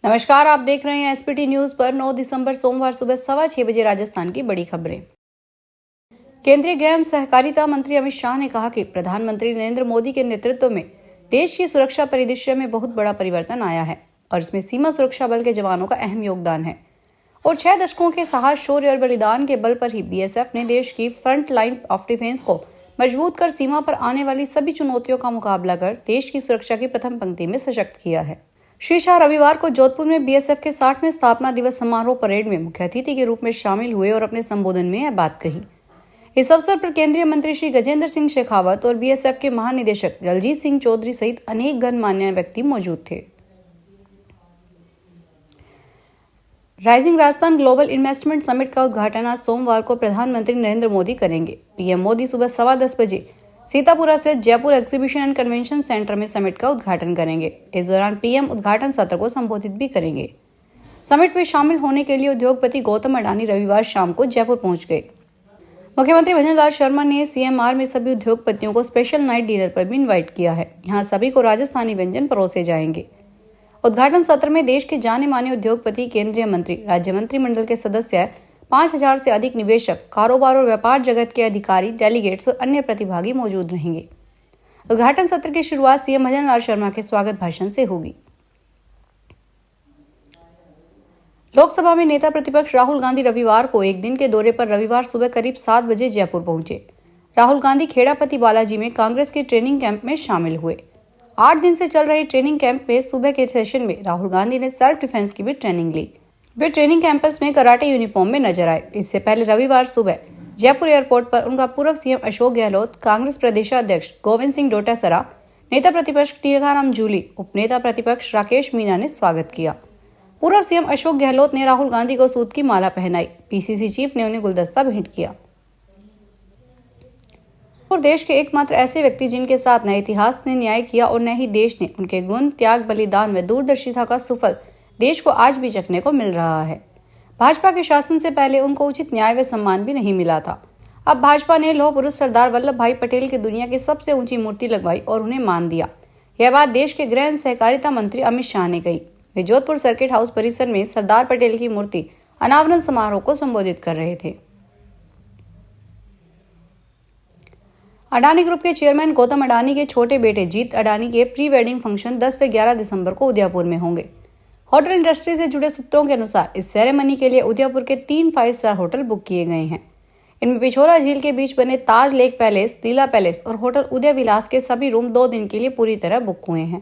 नमस्कार, आप देख रहे हैं एसपीटी न्यूज पर। 9 दिसंबर सोमवार सुबह 6:15 बजे राजस्थान की बड़ी खबरें। केंद्रीय गृह एवं सहकारिता मंत्री अमित शाह ने कहा कि प्रधानमंत्री नरेंद्र मोदी के नेतृत्व में देश की सुरक्षा परिदृश्य में बहुत बड़ा परिवर्तन आया है और इसमें सीमा सुरक्षा बल के जवानों का अहम योगदान है। और 6 दशकों के साहस, शौर्य और बलिदान के बल पर ही बीएसएफ ने देश की फ्रंट लाइन ऑफ डिफेंस को मजबूत कर सीमा पर आने वाली सभी चुनौतियों का मुकाबला कर देश की सुरक्षा की प्रथम पंक्ति में सशक्त किया है। श्री शाह रविवार को जोधपुर में बीएसएफ के 60वें स्थापना दिवस समारोह परेड में मुख्य अतिथि के रूप में शामिल हुए और अपने संबोधन में यह बात कही। इस अवसर पर केंद्रीय मंत्री श्री गजेंद्र सिंह शेखावत और बीएसएफ के महानिदेशक दलजीत सिंह चौधरी सहित अनेक गणमान्य व्यक्ति मौजूद थे। Rising Rajasthan global investment summit का उद्घाटन आज सोमवार को प्रधानमंत्री नरेंद्र मोदी करेंगे। पीएम मोदी सुबह 10:15 बजे सीतापुरा से Jaipur exhibition and convention centre में समिट का उद्घाटन करेंगे। इस दौरान पीएम उद्घाटन सत्र को संबोधित भी करेंगे। समिट में शामिल होने के लिए उद्योगपति गौतम अडानी रविवार शाम को जयपुर पहुंच गए। मुख्यमंत्री भजन लाल शर्मा ने सीएमआर में सभी उद्योगपतियों को स्पेशल नाइट डिनर पर भी इन्वाइट किया है। यहाँ सभी को राजस्थानी व्यंजन परोसे जाएंगे। उद्घाटन सत्र में देश के जाने माने उद्योगपति, केंद्रीय मंत्री, राज्य मंत्रिमंडल के सदस्य, 5000 से अधिक निवेशक, कारोबार और व्यापार जगत के अधिकारी, डेलीगेट्स और अन्य प्रतिभागी मौजूद रहेंगे। उद्घाटन सत्र की शुरुआत सीएम भजन लाल शर्मा के स्वागत भाषण से होगी। लोकसभा में नेता प्रतिपक्ष राहुल गांधी रविवार को एक दिन के दौरे पर रविवार सुबह करीब 7 बजे जयपुर पहुंचे। राहुल गांधी खेड़ापति बालाजी में कांग्रेस के ट्रेनिंग कैंप में शामिल हुए। 8 दिन से चल रही ट्रेनिंग कैंप में सुबह के सेशन में राहुल गांधी ने सेल्फ डिफेंस की भी ट्रेनिंग ली। वे ट्रेनिंग कैंपस में कराटे यूनिफॉर्म में नजर आए। इससे पहले रविवार सुबह जयपुर एयरपोर्ट पर उनका पूर्व सीएम अशोक गहलोत, कांग्रेस प्रदेशाध्यक्ष गोविंद सिंह डोटासरा, नेता प्रतिपक्ष टीकाराम जूली, उपनेता प्रतिपक्ष राकेश मीणा ने स्वागत किया। पूर्व सीएम अशोक गहलोत ने राहुल गांधी को सूत की माला पहनाई। पीसीसी चीफ ने उन्हें गुलदस्ता भेंट किया। और देश के एकमात्र ऐसे व्यक्ति जिनके साथ न इतिहास ने न्याय किया और न ही देश ने, उनके गुण, त्याग, बलिदान व दूरदर्शिता का सुफल देश को आज भी चखने को मिल रहा है। भाजपा के शासन से पहले उनको उचित न्याय व सम्मान भी नहीं मिला था। अब भाजपा ने लौह पुरुष सरदार वल्लभ भाई पटेल की दुनिया की सबसे ऊंची मूर्ति लगवाई और उन्हें मान दिया। यह बात देश के गृह एवं सहकारिता मंत्री अमित शाह ने कही। वे जोधपुर सर्किट हाउस परिसर में सरदार पटेल की मूर्ति अनावरण समारोह को संबोधित कर रहे थे। अडानी ग्रुप के चेयरमैन गौतम अडानी के छोटे बेटे जीत अडानी के प्री वेडिंग फंक्शन 10 व 11 दिसंबर को उदयपुर में होंगे। होटल इंडस्ट्री से जुड़े सूत्रों के अनुसार इस सेरेमनी के लिए उदयपुर के 3 5 स्टार होटल बुक किए गए हैं। इनमें पिछोरा झील के बीच बने ताज लेक पैलेस, लीला पैलेस और होटल उदय विलास के सभी रूम 2 दिन के लिए पूरी तरह बुक हुए हैं।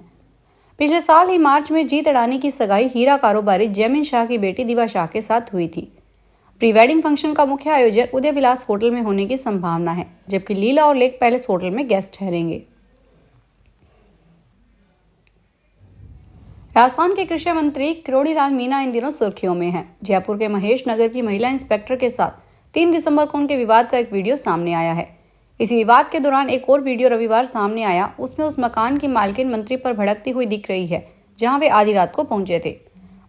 पिछले साल ही मार्च में जीत अडानी की सगाई हीरा कारोबारी जयमीन शाह की बेटी दिवा शाह के साथ हुई थी। प्री वेडिंग फंक्शन का मुख्य आयोजन उदय विलास होटल में होने की संभावना है, जबकि लीला और लेक पैलेस होटल में गेस्ट ठहरेंगे। राजस्थान के कृषि मंत्री किरोड़ी लाल मीणा इन दिनों सुर्खियों में हैं। जयपुर के महेश नगर की महिला इंस्पेक्टर के साथ 3 दिसंबर को उनके विवाद का एक वीडियो सामने आया है। इसी विवाद के दौरान एक और वीडियो रविवार सामने आया। उसमें उस मकान की मालकिन मंत्री पर भड़कती हुई दिख रही है जहां वे आधी रात को पहुंचे थे।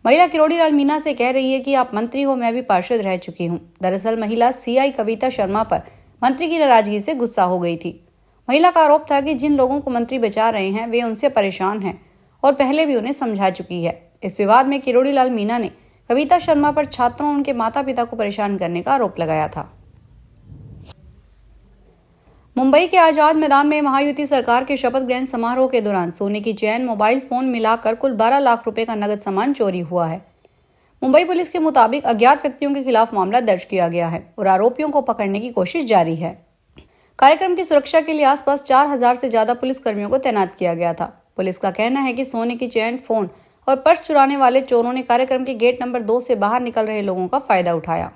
महिला किरोड़ी लाल मीणा से कह रही है कि आप मंत्री हो, मैं भी पार्षद रह चुकी हूं। दरअसल महिला सीआई कविता शर्मा पर मंत्री की नाराजगी से गुस्सा हो गई थी। महिला का आरोप था कि जिन लोगों को मंत्री बचा रहे हैं वे उनसे परेशान हैं और पहले भी उन्हें समझा चुकी है। इस विवाद में किरोड़ी लाल मीणा ने कविता शर्मा पर छात्रों और उनके माता पिता को परेशान करने का आरोप लगाया था। मुंबई के आजाद मैदान में महायुति सरकार के शपथ ग्रहण समारोह के दौरान सोने की चैन, मोबाइल फोन मिलाकर कुल 12 लाख रुपए का नगद सामान चोरी हुआ है। मुंबई पुलिस के मुताबिक अज्ञात व्यक्तियों के खिलाफ मामला दर्ज किया गया है और आरोपियों को पकड़ने की कोशिश जारी है। कार्यक्रम की सुरक्षा के लिए आसपास 4000 से ज्यादा पुलिस कर्मियों को तैनात किया गया था। पुलिस का कहना है कि सोने की चैन, फोन और पर्स चुराने वाले चोरों ने कार्यक्रम के गेट नंबर 2 से बाहर निकल रहे लोगों का फायदा उठाया।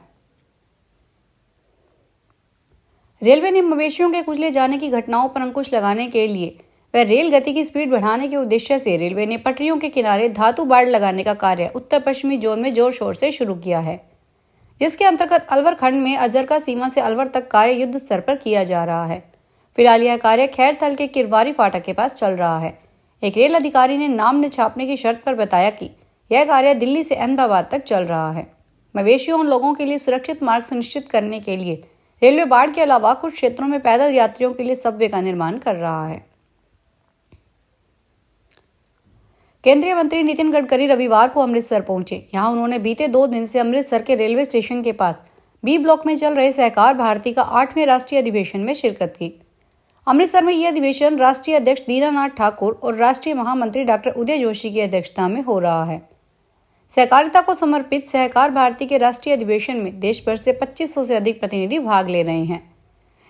रेलवे ने मवेशियों के कुचले जाने की घटनाओं पर अंकुश लगाने के लिए व रेल गति की स्पीड बढ़ाने के उद्देश्य से रेलवे ने पटरियों के किनारे धातु बाड़ लगाने का कार्य उत्तर पश्चिमी जोन में जोर शोर से शुरू किया है, जिसके अंतर्गत अलवर खंड में अजरका सीमा से अलवर तक कार्य युद्ध स्तर पर किया जा रहा है। फिलहाल यह कार्य खैरथल के किरवारी फाटक के पास चल रहा है। एक रेल अधिकारी ने नाम न छापने की शर्त पर बताया कि यह कार्य दिल्ली से अहमदाबाद तक चल रहा है। मवेशियों और लोगों के लिए सुरक्षित मार्ग सुनिश्चित करने के लिए रेलवे बाढ़ के अलावा कुछ क्षेत्रों में पैदल यात्रियों के लिए सबवे का निर्माण कर रहा है। केंद्रीय मंत्री नितिन गडकरी रविवार को अमृतसर पहुंचे। यहां उन्होंने बीते 2 दिन से अमृतसर के रेलवे स्टेशन के पास बी ब्लॉक में चल रहे सहकार भारती का 8वें राष्ट्रीय अधिवेशन में शिरकत की। अमृतसर में यह अधिवेशन राष्ट्रीय अध्यक्ष दीनानाथ ठाकुर और राष्ट्रीय महामंत्री डॉक्टर उदय जोशी की अध्यक्षता में हो रहा है। सहकारिता को समर्पित सहकार भारती के राष्ट्रीय अधिवेशन में देश भर से 2500 से अधिक प्रतिनिधि भाग ले रहे हैं।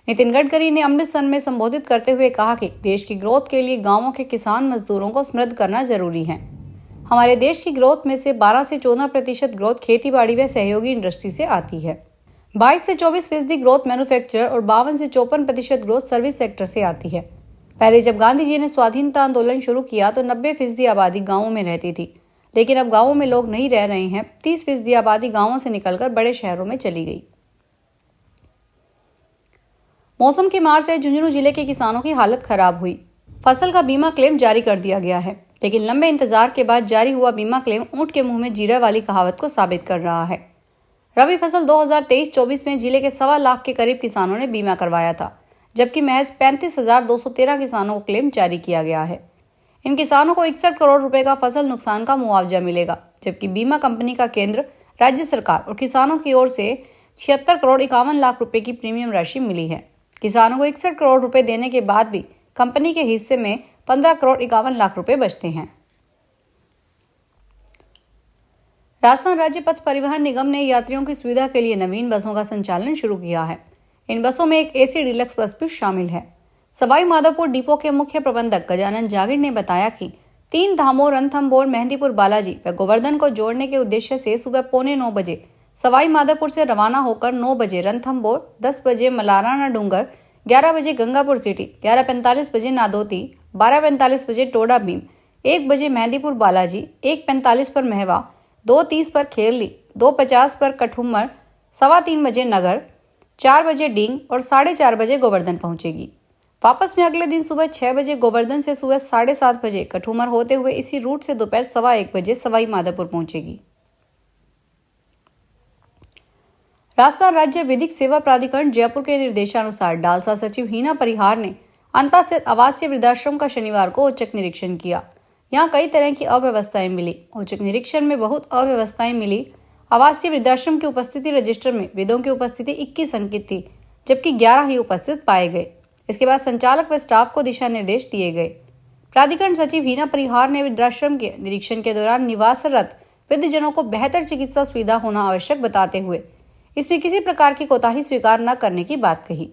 नितिन गडकरी ने अमृतसर में संबोधित करते हुए कहा कि देश की ग्रोथ के लिए गांवों के किसान मजदूरों को समृद्ध करना जरूरी है। हमारे देश की ग्रोथ में से 12 से 14% ग्रोथ खेतीबाड़ी व सहयोगी इंडस्ट्री से आती है। 22 से 24% ग्रोथ मैन्युफैक्चर और 52 से 54% ग्रोथ सर्विस सेक्टर से आती है। पहले जब गांधी जी ने स्वाधीनता आंदोलन शुरू किया तो 90% आबादी गाँवों में रहती थी, लेकिन अब गाँवों में लोग नहीं रह रहे हैं। 30% आबादी गाँवों से निकलकर बड़े शहरों में चली गई। मौसम की मार से झुंझुनू जिले के किसानों की हालत खराब हुई। फसल का बीमा क्लेम जारी कर दिया गया है, लेकिन लंबे इंतजार के बाद जारी हुआ बीमा क्लेम ऊंट के मुंह में जीरा वाली कहावत को साबित कर रहा है। रबी फसल 2023-24 में जिले के 1.25 लाख के करीब किसानों ने बीमा करवाया था, जबकि महज 35,213 किसानों को क्लेम जारी किया गया है। इन किसानों को 61 करोड़ रुपए का फसल नुकसान का मुआवजा मिलेगा, जबकि बीमा कंपनी का केंद्र, राज्य सरकार और किसानों की ओर से 76 करोड़ 51 लाख रुपए की प्रीमियम राशि मिली है। किसानों को 61 करोड़ रुपए देने के बाद भी कंपनी के हिस्से में 15 करोड़ 51 लाख रुपए बचते हैं। राजस्थान राज्य पथ परिवहन निगम ने यात्रियों की सुविधा के लिए नवीन बसों का संचालन शुरू किया है। इन बसों में एक एसी डीलक्स बस भी शामिल है। सवाई माधोपुर डिपो के मुख्य प्रबंधक गजानन जागीर ने बताया कि 3 धामों रणथंभौर, मेहंदीपुर बालाजी व गोवर्धन को जोड़ने के उद्देश्य से सुबह 8:45 बजे सवाई माधोपुर से रवाना होकर 9 बजे रणथंभौर, 10 बजे मलाराना डूंगर, 11 बजे गंगापुर सिटी, 11:45 बजे नादोती, 12:45 बजे टोडा भीम, 1 बजे मेहंदीपुर बालाजी, 1:45 पर महवा, 2:30 पर खेरली, 2:50 पर कठुमर, 3:15 बजे नगर, 4 बजे डींग और 4:30 बजे गोवर्धन पहुंचेगी। वापस में अगले दिन सुबह 6 बजे गोवर्धन से सुबह 7:30 बजे कठुमर होते हुए इसी रूट से दोपहर 1:15 बजे सवाई माधोपुर पहुंचेगी। राजस्थान राज्य विधिक सेवा प्राधिकरण जयपुर के निर्देशानुसार डालसा सचिव हीना परिहार ने अंतःस्थित आवासीय वृद्धाश्रम का शनिवार को औचक निरीक्षण किया। यहाँ कई तरह की अव्यवस्थाएं मिली। औचक निरीक्षण में बहुत अव्यवस्थाएं मिली। आवासीय वृद्धाश्रम की उपस्थिति रजिस्टर में वृद्धों की उपस्थिति 21 अंकित थी, जबकि 11 ही उपस्थित पाए गए। इसके बाद संचालक व स्टाफ को दिशा निर्देश दिए गए। प्राधिकरण सचिव हीना परिहार ने वृद्धाश्रम के निरीक्षण के दौरान निवासरत वृद्धजनों को बेहतर चिकित्सा सुविधा होना आवश्यक बताते हुए इसमें किसी प्रकार की कोताही स्वीकार न करने की बात कही।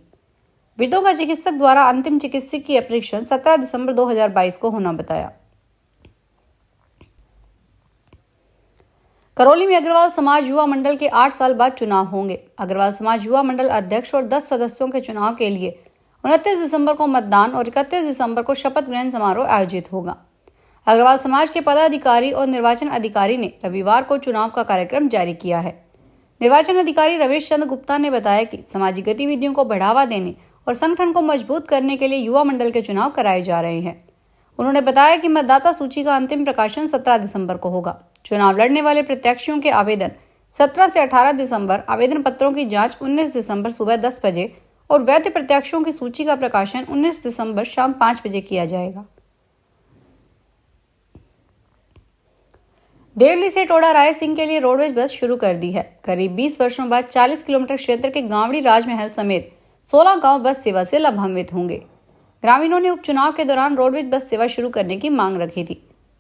वृद्धों का चिकित्सक द्वारा अंतिम चिकित्सकीय परीक्षण 17 दिसंबर 2022 को होना बताया। करौली में अग्रवाल समाज युवा मंडल के 8 साल बाद चुनाव होंगे। अग्रवाल समाज युवा मंडल अध्यक्ष और 10 सदस्यों के चुनाव के लिए 29 दिसंबर को मतदान और 31 दिसंबर को शपथ ग्रहण समारोह आयोजित होगा। अग्रवाल समाज के पदाधिकारी और निर्वाचन अधिकारी ने रविवार को चुनाव का कार्यक्रम जारी किया है। निर्वाचन अधिकारी रमेश चंद्र गुप्ता ने बताया कि सामाजिक गतिविधियों को बढ़ावा देने और संगठन को मजबूत करने के लिए युवा मंडल के चुनाव कराए जा रहे हैं। उन्होंने बताया कि मतदाता सूची का अंतिम प्रकाशन 17 दिसंबर को होगा। चुनाव लड़ने वाले प्रत्याशियों के आवेदन 17 से 18 दिसंबर, आवेदन पत्रों की जांच 19 दिसंबर सुबह 10 बजे और वैध प्रत्याशियों की सूची का प्रकाशन 19 दिसंबर शाम 5 बजे किया जाएगा। देवली से टोडा रायसिंह के लिए रोडवेज बस शुरू कर दी है। करीब 20 वर्षों बाद 40 किलोमीटर क्षेत्र के गांवड़ी राजमहल समेत 16 गांव बस सेवा से लाभान्वित होंगे। ग्रामीणों ने उपचुनाव के दौरान रोडवेज बस सेवा शुरू करने की मांग रखी थी।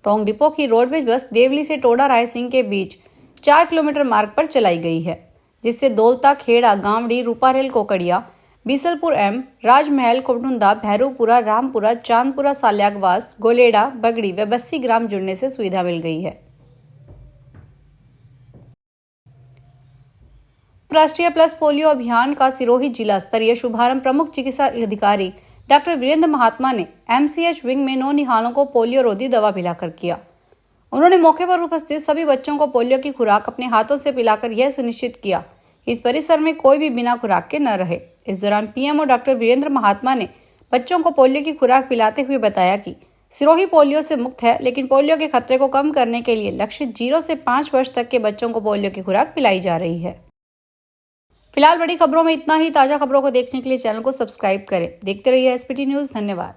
टोंक डिपो की रोडवेज बस देवली से टोडा रायसिंह के बीच 4 किलोमीटर मार्ग पर चलाई गई है, जिससे दौलता, खेड़ा, गांवड़ी, रूपारेल, कोकड़िया, बीसलपुर एम, राजमहल, कोटुंदा, भैरूपुरा, रामपुरा, चांदपुरा, साल्यागवास, गोलेडा, बगड़ी व बस्सी ग्राम जुड़ने से सुविधा मिल गई है। राष्ट्रीय प्लस पोलियो अभियान का सिरोही जिला स्तरीय शुभारंभ प्रमुख चिकित्सा अधिकारी डॉक्टर वीरेंद्र महात्मा ने एमसीएच विंग में नौनिहालों को पोलियो रोधी दवा पिलाकर किया। उन्होंने मौके पर उपस्थित सभी बच्चों को पोलियो की खुराक अपने हाथों से पिलाकर यह सुनिश्चित किया कि इस परिसर में कोई भी बिना खुराक के न रहे। इस दौरान पीएमओ डॉक्टर वीरेंद्र महात्मा ने बच्चों को पोलियो की खुराक पिलाते हुए बताया कि सिरोही पोलियो से मुक्त है, लेकिन पोलियो के खतरे को कम करने के लिए लक्षित 0 से 5 वर्ष तक के बच्चों को पोलियो की खुराक पिलाई जा रही है। फिलहाल बड़ी खबरों में इतना ही। ताजा खबरों को देखने के लिए चैनल को सब्सक्राइब करें। देखते रहिए एसपीटी न्यूज़। धन्यवाद।